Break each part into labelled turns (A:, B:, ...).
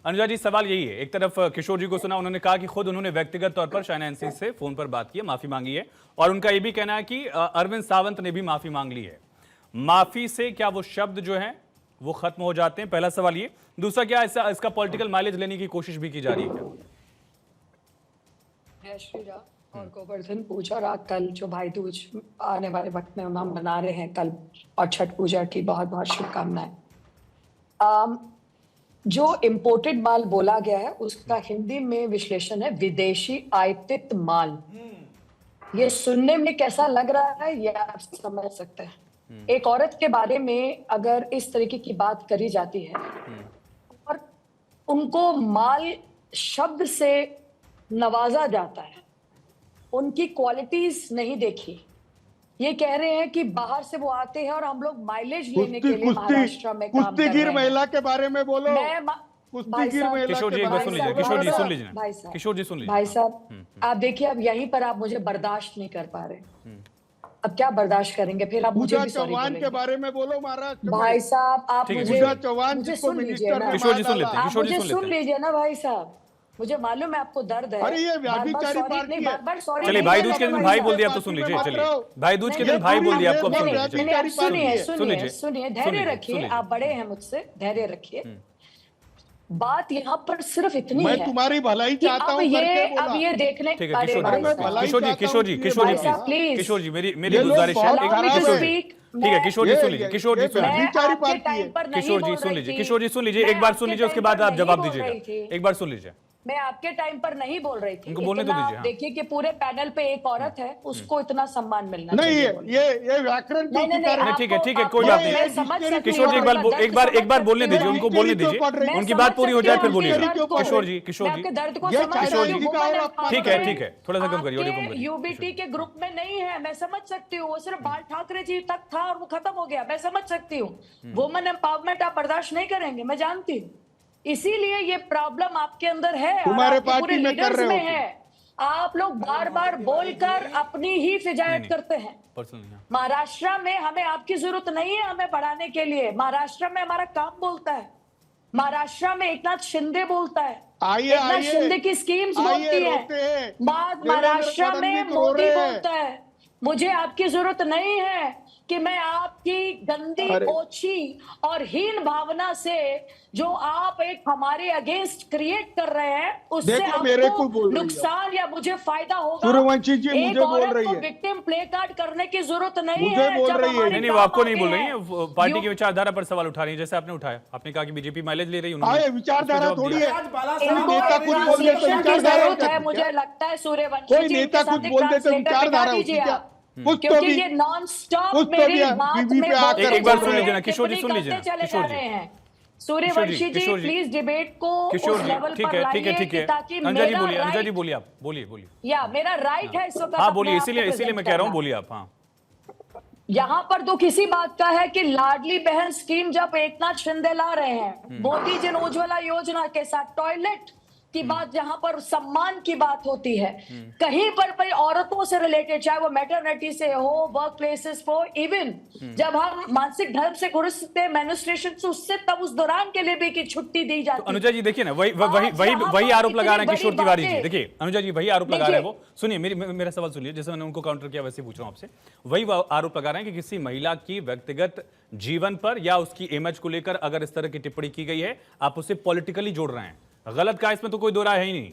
A: अनुजा जी, सवाल यही है, एक तरफ किशोर जी को सुना, उन्होंने कहा कि खुद उन्होंने व्यक्तिगत तौर पर शायना एनसी से फोन पर बात की है, माफी मांगी है, और उनका ये भी कहना है कि अरविंद सावंत ने भी माफी मांग ली है। माफी से क्या वो शब्द जो है वो खत्म हो जाते हैं? पहला सवाल ये। दूसरा, क्या इसका पॉलिटिकल माइलेज लेने की कोशिश भी की जा रही है क्या?
B: श्री राम और गोवर्धन पूजा रात कल जो भाई दूज आने वाले वक्त में हम मना रहे हैं कल, और छठ पूजा की बहुत बहुत शुभकामनाएं। जो इम्पोर्टेड माल बोला गया है उसका हिंदी में विश्लेषण है विदेशी आयातित माल। ये सुनने में कैसा लग रहा है ये आप समझ सकते हैं। एक औरत के बारे में अगर इस तरीके की बात करी जाती है और उनको माल शब्द से नवाजा जाता है, उनकी क्वालिटीज नहीं देखी। ये कह रहे हैं कि बाहर से वो आते हैं और हम लोग माइलेज लेने के लिए महाराष्ट्र में काम कर रहे हैं।
C: महिला के बारे में बोलो।
A: किशोर जी एक बार सुन लीजिए, किशोर जी सुन लीजिए, किशोर जी सुन लीजिए।
B: भाई साहब आप देखिए, अब यहीं पर आप मुझे बर्दाश्त नहीं कर पा रहे। अब क्या बर्दाश्त करेंगे? फिर आप मुझे भी सॉरी
C: चौहान के बारे में बोलो महाराष्ट्र।
B: भाई साहब आप मुझे
C: चौहान
B: सुन लीजिए ना,
A: किशोर जी सुन लेते हैं,
B: आप
A: किशोर जी
B: मुझे सुन लीजिए ना भाई साहब। मुझे मालूम है आपको दर्द है।
C: अरे ये व्याभिचारी पार्टी है।
B: बार सॉरी।
A: चलिए, भाई दूज के दिन भाई बोल दिया, अब तो सुन लीजिए। चलिए, भाई दूज के दिन भाई बोल दिया, आपको अब सुन लीजिए।
B: सुनिए, धैर्य रखिए, आप बड़े हैं मुझसे, धैर्य रखिए। बात यहाँ पर सिर्फ इतनी है,
C: मैं तुम्हारी भलाई चाहता हूँ।
B: अब ये देखने
A: ठीक है किशोर जी प्लीज, किशोर जी मेरी गुजारिश है, ठीक है किशोर जी सुन लीजिए, किशोर जी सुन लीजिए, किशोर जी सुन लीजिए, किशोर जी सुन लीजिए, एक बार सुन लीजिए, उसके बाद आप जवाब दीजिएगा। एक बार सुन लीजिए।
B: मैं आपके टाइम पर नहीं बोल रही थी।
A: उनको बोलने तो दीजिए।
B: देखिए कि पूरे पैनल पे एक औरत है, उसको इतना सम्मान मिलना
C: नहीं
B: चाहिए।
C: ये व्याकरण
A: ठीक है कोई बात नहीं। किशोर जी एक बार बोलने दीजिए, उनको बोलने दीजिए, उनकी बात पूरी हो जाए फिर बोलिएगा। किशोर जी
B: दर्द को समझ,
A: ठीक है, थोड़ा सा कम करिए, ऑडियो कम करिए।
B: यूबीटी के ग्रुप में नहीं है, मैं समझ सकती हूँ। वो सिर्फ बाल ठाकरे जी तक था और वो खत्म हो गया, मैं समझ सकती हूँ। वुमेन एम्पावरमेंट आप बर्दाश्त नहीं करेंगे, मैं जानती हूँ। इसीलिए ये प्रॉब्लम आपके अंदर है,
C: तुम्हारे
B: पार्टी में कर रहे हो। है आप लोग बार बार बोलकर अपनी ही फिजायत करते हैं। महाराष्ट्र में हमें आपकी जरूरत नहीं है, हमें बढ़ाने के लिए। महाराष्ट्र में हमारा काम बोलता है, महाराष्ट्र में एकनाथ शिंदे बोलता है, एकनाथ शिंदे की स्कीम्स बोलती है, बात महाराष्ट्र में मोदी बोलता है। मुझे आपकी जरूरत नहीं है कि मैं आपकी गंदी, ओछी और हीन भावना से जो आप एक हमारे अगेंस्ट क्रिएट कर रहे हैं उससे आपको नुकसान या मुझे फायदा होगा।
C: सूर्यवंशी जी मुझे बोल रही है,
B: विक्टिम प्ले कार्ड करने की जरूरत नहीं
C: है।
A: नहीं वो आपको नहीं बोल रही है, पार्टी की विचारधारा पर सवाल उठा रही है, जैसे आपने उठाया। आपने कहा कि बीजेपी माइलेज ले रही है,
C: विचारधारा थोड़ी है।
B: नेता कुछ बोल दे तो विचारधारा, मुझे लगता है सूर्यवंशी
C: कोई नेता कुछ बोल दे तो विचारधारा होती है।
B: क्योंकि ये नॉन स्टॉप मेरी बात में
A: एक बार सुन लीजिए ना, किशोर जी सुन लीजिए ना,
B: चले जा रहे हैं। सूर्यवंशी जी प्लीज डिबेट को उस लेवल पर लाइए ताकि
A: अनुजा जी बोलिए, आप बोलिए।
B: या मेरा राइट है इस वक्त।
A: हाँ बोलिए, इसीलिए मैं कह रहा हूँ, बोलिए आप। हाँ,
B: यहाँ पर तो किसी बात का है कि लाडली बहन स्कीम जब एकनाथ शिंदे ला रहे हैं, मोदी जी उज्ज्वला योजना के साथ टॉयलेट की बात, जहां पर सम्मान की बात होती है, कहीं पर भी औरतों से रिलेटेड, चाहे वो मैटरनिटी से हो, वर्क प्लेसेस हो, इवन जब हम मानसिक धर्म से ग्रसित हैं, मेंस्ट्रुएशन से, उससे तब उस दौरान के लिए भी की छुट्टी दी जाती है।
A: तो अनुजा जी देखिए ना, वही आरोप लगा रहे हैं किशोर तिवारी जी। देखिए अनुजा जी वही आरोप लगा रहे हैं वो। सुनिए मेरा सवाल सुनिए, जैसे मैंने उनको काउंटर किया वैसे पूछ रहा हूं आपसे। वही आरोप लगा रहे हैं कि किसी महिला की व्यक्तिगत जीवन पर या उसकी इमेज को लेकर अगर इस तरह की टिप्पणी की गई है, आप उसे पॉलिटिकली जोड़ रहे हैं। गलत का इसमें तो कोई दो राय है ही नहीं।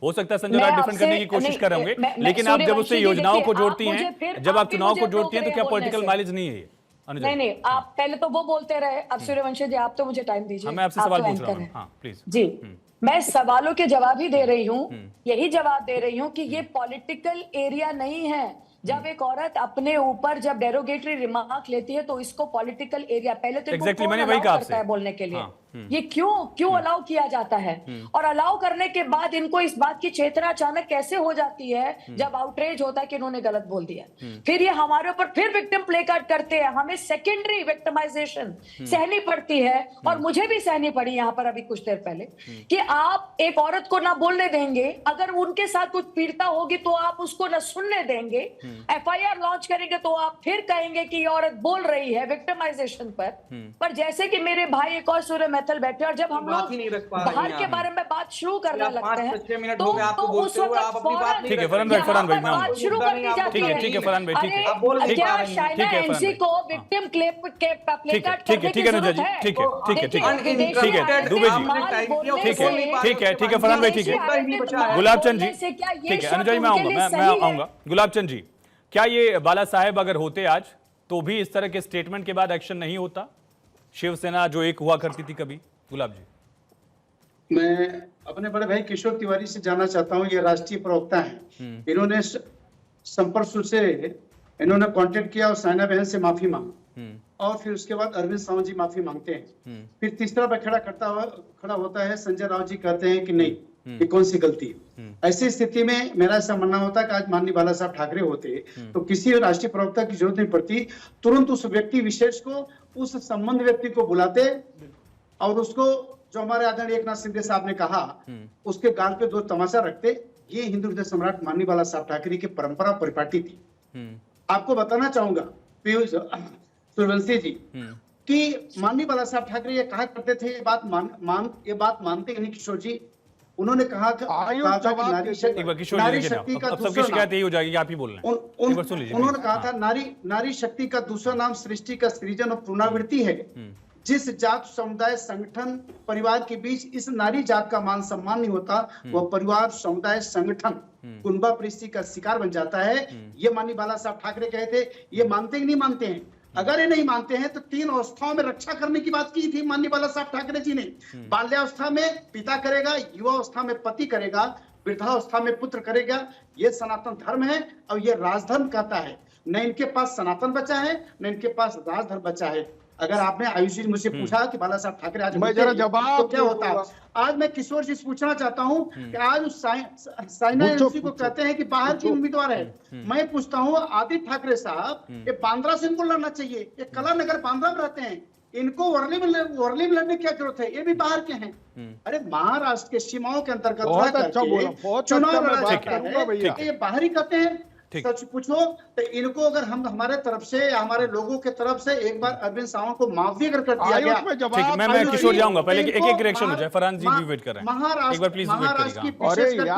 A: हो सकता है संजय राय डिफेंड करने की कोशिश कर रहे होंगे, लेकिन आप जब उससे योजनाओं को जोड़ती हैं, जब आप चुनाव को जोड़ती हैं, तो क्या पॉलिटिकल माइलेज नहीं है ये?
B: नहीं, आप पहले तो वो बोलते रहे। अब सूर्यवंशी जी आप तो मुझे टाइम दीजिए,
A: मैं आपसे सवाल पूछ रहा हूं। हाँ प्लीज
B: जी, मैं सवालों के जवाब ही दे रही हूँ। यही जवाब दे रही हूँ कि ये पॉलिटिकल एरिया नहीं है। जब एक औरत अपने ऊपर जब डेरोगेटरी रिमार्क लेती है तो इसको पॉलिटिकल एरिया, पहले तो
A: exactly, मैंने वही कहा
B: करता है बोलने के लिए। ये क्यों अलाउ किया जाता है? और अलाउ करने के बाद इनको इस बात की चेतना अचानक कैसे हो जाती है जब आउटरेज होता है कि इन्होंने गलत बोल दिया, फिर ये हमारे ऊपर फिर विक्टिम प्ले कार्ड करते हैं। हमें सेकेंडरी विक्टिमाइजेशन सहनी पड़ती है, और मुझे भी सहनी पड़ी यहाँ पर अभी कुछ देर पहले, कि आप एक औरत को ना बोलने देंगे, अगर उनके साथ कुछ पीड़िता होगी तो आप उसको ना सुनने देंगे, एफआईआर लॉन्च करेंगे तो आप फिर कहेंगे कि ये औरत बोल रही है विक्टिमाइजेशन पर। जैसे कि मेरे भाई एक और सूर्य बैतल बैठे, और जब हम
D: बात
B: लोग
D: ही नहीं रख पा रहे
B: बाहर
D: हैं
B: के
D: आप।
B: बारे में बात शुरू करने
D: आप
B: लगते
D: 5-6 मिनट
B: हैं
D: हो गए आपको
B: तो
D: बोलते
B: उस
D: हुए, आप
B: वक्त
D: अपनी बात
B: फौरन
D: नहीं
A: ठीक है
D: रख
A: फरहान
D: रहे
A: भाई,
D: हैं।
A: फरहान भाई मैं
B: बात
A: आऊंगा।
B: शुरू कर दी जाती
A: ठीक है ठीक है फरहान भाई, ठीक है
D: आप बोल नहीं
A: ठीक
D: पा
A: है
D: रहे हैं।
B: क्या
A: ठीक है फरहान
B: एनसी
A: भाई,
B: को
A: हाँ।
B: विक्टिम क्लेम के प्लेकार्ड
A: ठीक है ठीक है अनुजा जी, ठीक है ठीक है ठीक है ठीक है दुबे जी, ठीक है ठीक है फरहान भाई, ठीक है गुलाबचंद जी, ठीक है अनुजा जी मैं आऊंगा, मैं आऊंगा। गुलाबचंद जी, क्या ये बाला साहेब अगर होते आज तो भी इस तरह के स्टेटमेंट के बाद एक्शन नहीं होता? शिवसेना जो एक हुआ करती थी कभी। गुलाब जी,
E: मैं अपने बड़े भाई किशोर तिवारी से जानना चाहता हूं, ये राष्ट्रीय प्रवक्ता हैं, इन्होंने संपर्क से इन्होंने कांटेक्ट किया और साइना बहन से माफी मांगी, और फिर उसके बाद अरविंद सावंत जी माफी मांगते हैं, फिर तीसरा पे खड़ा होता है संजय राउत जी, कहते हैं कि नहीं ये कौन सी गलती है। ऐसी स्थिति में मेरा ऐसा मानना होता है कि आज माननीय बाला साहब ठाकरे होते तो किसी राष्ट्रीय प्रवक्ता की जरूरत नहीं पड़ती, तुरंत उस व्यक्ति विशेष को, उस संबंध व्यक्ति को बुलाते और उसको, जो हमारे आदरणीय एकनाथ शिंदे साहब ने कहा, उसके गाल पे 2 तमाचा रखते। ये हिंदू हृदय सम्राट माननीय बाला साहब ठाकरे की परंपरा परिपाटी थी। आपको बताना चाहूंगा पीयूष सूर्यवंशी जी कि माननीय बाला साहब ठाकरे ये कहा करते थे, ये बात मानते नहीं किशोर जी। उन्होंने कहा कि
A: एक बार किशोर जी देखिए ना, अब सबकी शिकायत यही हो जाएगी कि आप ही बोल रहे हैं, एक बार सुन लीजिए।
E: उन्होंने कहा था नारी शक्ति का दूसरा नाम सृष्टि का सृजन और पुनरावृत्ति है। जिस जात समुदाय संगठन परिवार के बीच इस नारी जात का मान सम्मान नहीं होता, वह परिवार समुदाय संगठन कुनबा परिस्थिति का शिकार बन जाता है। ये माननीय बाला साहब ठाकरे कहे थे। ये मानते कि नहीं मानते हैं? अगर ये नहीं मानते हैं तो 3 अवस्थाओं में रक्षा करने की बात की थी माननीय बाला साहब ठाकरे जी ने। बाल्यावस्था में पिता करेगा, युवावस्था में पति करेगा, वृद्धावस्था में पुत्र करेगा। ये सनातन धर्म है और ये राजधर्म कहता है। न इनके पास सनातन बचा है, न इनके पास राजधर्म बचा है। अगर आपने आयुष जी मुझसे पूछा कि बाला साहब ठाकरे आज
C: मैं जरा जवाब
E: तो क्या होता, आज मैं किशोर जी से पूछना चाहता हूं कि आज उस साइना एनसी को कहते हैं कि बाहर की उम्मीदवार है। मैं पूछता हूं आदित्य ठाकरे साहब, ये बांद्रा से इनको लड़ना चाहिए। ये कला नगर बांद्रा में रहते हैं, इनको वर्ली में लड़ने की क्या जरूरत है? ये भी बाहर के हैं। अरे महाराष्ट्र के सीमाओं के अंतर्गत चुनाव लड़ा है, ये बाहरी कहते हैं। सच पूछो तो इनको अगर हम हमारे तरफ से या हमारे लोगों के तरफ से एक बार अरविंद सावंत को माफी अगर कर दिया गया,
A: ठीक है मैं किशोर जाऊंगा, पहले एक रिएक्शन हो जाए। फरहान जी भी वेट कर रहे हैं, एक बार प्लीज वेट करिएगा।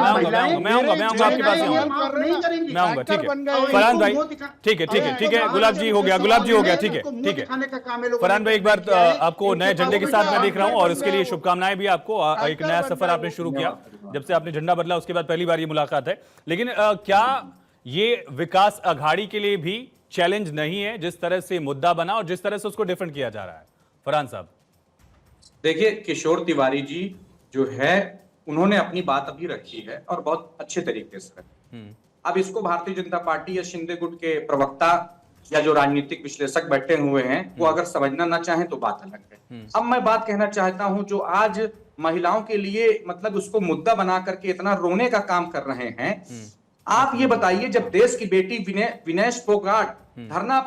A: मैं आऊंगा आपके पास मैं आऊंगा, ठीक है फरहान भाई, ठीक है गुलाब जी हो गया, ठीक है फरहान भाई, एक बार आपको नए झंडे के साथ मैं देख रहा हूँ और इसके लिए शुभकामनाएं भी आपको। एक नया सफर आपने शुरू किया, जब से आपने झंडा बदला उसके बाद पहली बार ये मुलाकात है। लेकिन क्या ये विकास अघाड़ी के लिए भी चैलेंज नहीं है, जिस तरह से मुद्दा बना और जिस तरह से उसको डिफेंड किया जा रहा है? फरहान साहब
D: देखिए, किशोर तिवारी जी जो है उन्होंने अपनी बात अभी रखी है और बहुत अच्छे तरीके से रखी। अब इसको भारतीय जनता पार्टी या शिंदे गुट के प्रवक्ता या जो राजनीतिक विश्लेषक बैठे हुए हैं वो अगर समझना ना चाहें तो बात अलग है। अब मैं बात कहना चाहता हूं, जो आज महिलाओं के लिए मतलब उसको मुद्दा बना करके इतना रोने का काम कर रहे हैं, आप ये बताइए, जब देश की बेटी विनेश फोगाट धरना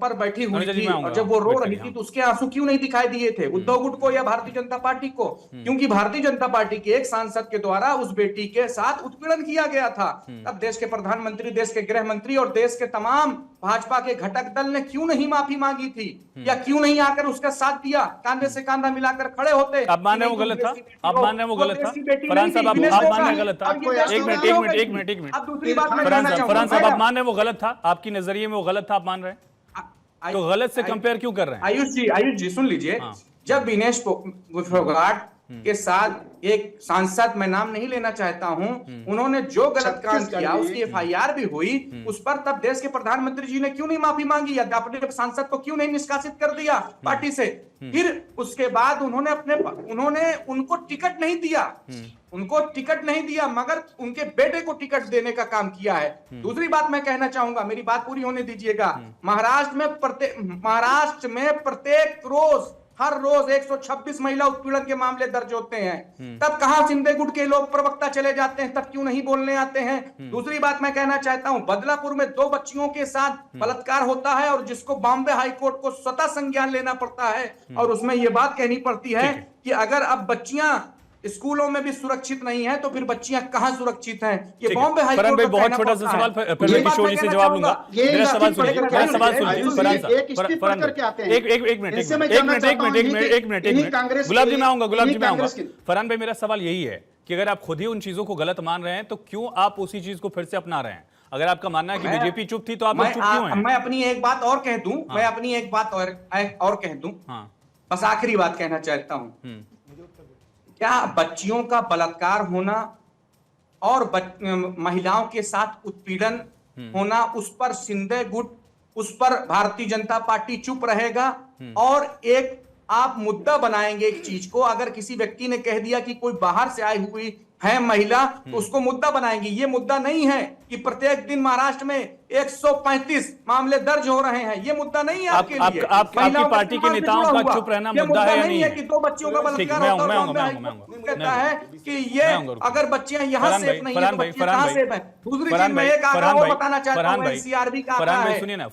D: पर बैठी हुई थी और जब वो रो रही थी तो उसके आंसू क्यों नहीं दिखाई दिए थे उद्धव गुट को या भारतीय जनता पार्टी को? क्योंकि भारतीय जनता पार्टी के एक सांसद के द्वारा उस बेटी के साथ उत्पीड़न किया गया था। अब देश के प्रधानमंत्री, देश के गृह मंत्री और देश के तमाम भाजपा के घटक दल ने क्यों नहीं माफी मांगी थी या क्यों नहीं आकर उसका साथ दिया, कांधे से कांधा मिलाकर खड़े होते?
A: आप मान रहे वो गलत था? आप मान रहे वो गलत था? फरहान साहब आप मान रहे गलत था? एक मिनट
D: अब दूसरी बात मैं
A: फरहान साहब आप मान रहे वो गलत था? आपकी नजरिए में वो गलत था, आप मान रहे हैं? तो गलत से कंपेयर क्यों कर रहे हैं?
D: आयुष जी सुन लीजिए, जब विनेश फोगाट के साथ एक सांसद, मैं नाम नहीं लेना चाहता हूं, उन्होंने जो गलत काम किया उसकी FIR भी हुई उस पर, तब देश के प्रधानमंत्री जी ने क्यों नहीं माफी मांगी या अपने सांसद को क्यों नहीं निष्कासित कर दिया पार्टी से? फिर उसके बाद उन्होंने उनको टिकट नहीं दिया, मगर उनके बेटे को टिकट देने का काम किया है। दूसरी बात मैं कहना चाहूंगा, मेरी बात पूरी होने दीजिएगा। महाराष्ट्र में प्रत्येक रोज, हर रोज 126 महिला उत्पीड़न के मामले दर्ज होते हैं। तब कहां शिंदे गुट के लोग प्रवक्ता चले जाते हैं? तब क्यों नहीं बोलने आते हैं? दूसरी बात मैं कहना चाहता हूं, बदलापुर में 2 बच्चियों के साथ बलात्कार होता है और जिसको बॉम्बे हाई कोर्ट को स्वतः संज्ञान लेना पड़ता है और उसमें यह बात कहनी पड़ती है कि अगर अब बच्चियां स्कूलों में भी सुरक्षित नहीं है तो फिर बच्चियां कहां सुरक्षित हैं? ये
A: ठीक है।
D: बॉम्बे हाई
A: फरहान
D: कोर्ट
A: भाई,
D: का
A: बहुत
D: कहना
A: छोटा सा
D: पड़ता है।
A: सवाल
D: ये
A: परवेज
D: बात
A: किशोर
D: मैं
A: जी से
D: कहना
A: जवाब लूंगा।
D: चाहूंगा।
E: ये
A: मेरा सवाल
E: स्थिति
A: सुनिए,
E: पढ़ करके
A: मेरा
E: आते
A: सवाल
E: हैं।
A: सुनिए,
E: आयुष जी,
A: फरहान साहब,
E: एक स्थिति
A: फरहान
E: पढ़ करके आते हैं।
A: एक मिनट, एक मिनट,
E: इनसे मैं
A: एक
E: जानना
A: मिनट,
E: चाहता हूं,
A: एक मिनट,
E: इन्हीं कांग्रेस
A: गुलाब जी
E: के-
A: मैं आऊंगा, गुलाब जी
E: इन्हीं
A: मैं आऊंगा।
E: कांग्रेस के-
A: फरहान भाई, मेरा सवाल यही है कि अगर आप खुद ही उन चीजों को गलत मान रहे हैं तो क्यों आप उसी चीज को फिर से अपना रहे हैं? अगर आपका मानना है कि बीजेपी चुप थी तो आप लोग चुप क्यों हैं?
D: मैं अपनी एक बात और कह दूं, मैं अपनी एक बात और कह दूं,
A: हाँ,
D: बस आखिरी बात कहना चाहता हूं। क्या बच्चियों का बलात्कार होना और महिलाओं के साथ उत्पीड़न होना, उस पर शिंदे गुट, उस पर भारतीय जनता पार्टी चुप रहेगा? और एक आप मुद्दा बनाएंगे एक चीज को, अगर किसी व्यक्ति ने कह दिया कि कोई बाहर से आई हुई है महिला तो उसको मुद्दा बनाएंगे। ये मुद्दा नहीं है कि प्रत्येक दिन महाराष्ट्र में 135 मामले दर्ज हो रहे हैं। ये मुद्दा नहीं है आपके लिए।
A: आपकी
D: महिलाओं का
A: पार्टी के
D: सम्मान से
A: नेताओं
D: जुड़ा
A: का
D: हुआ।
A: चुप रहना
D: ये
A: मुद्दा है या
D: नहीं
A: नहीं
D: है
A: है?
D: कि दो बच्चियों का
A: ठीक,
D: बलात्कार
A: मैं
D: होता है और
A: आऊंगा,
D: बॉम्बे
A: मैं आऊंगा,
D: हाई कोर्ट कहता है कि ये अगर बच्चियां यहाँ
A: फरहान
D: सेफ नहीं है
A: फरहान
D: तो
A: भाई,
D: बच्चियां
A: फरहान
D: कहाँ
A: भाई,
D: सेफ है? दूसरी चीज
A: फरहान
D: मैं
A: भाई,
D: एक आंकड़ा
A: फरहान
D: वो
A: भाई,
D: बताना चाहता
A: फरहान
D: हूँ,
A: भाई,
D: एनसीआरबी का
A: फरहान
D: आंकड़ा
A: भाई
D: है।
A: सुनिए ना,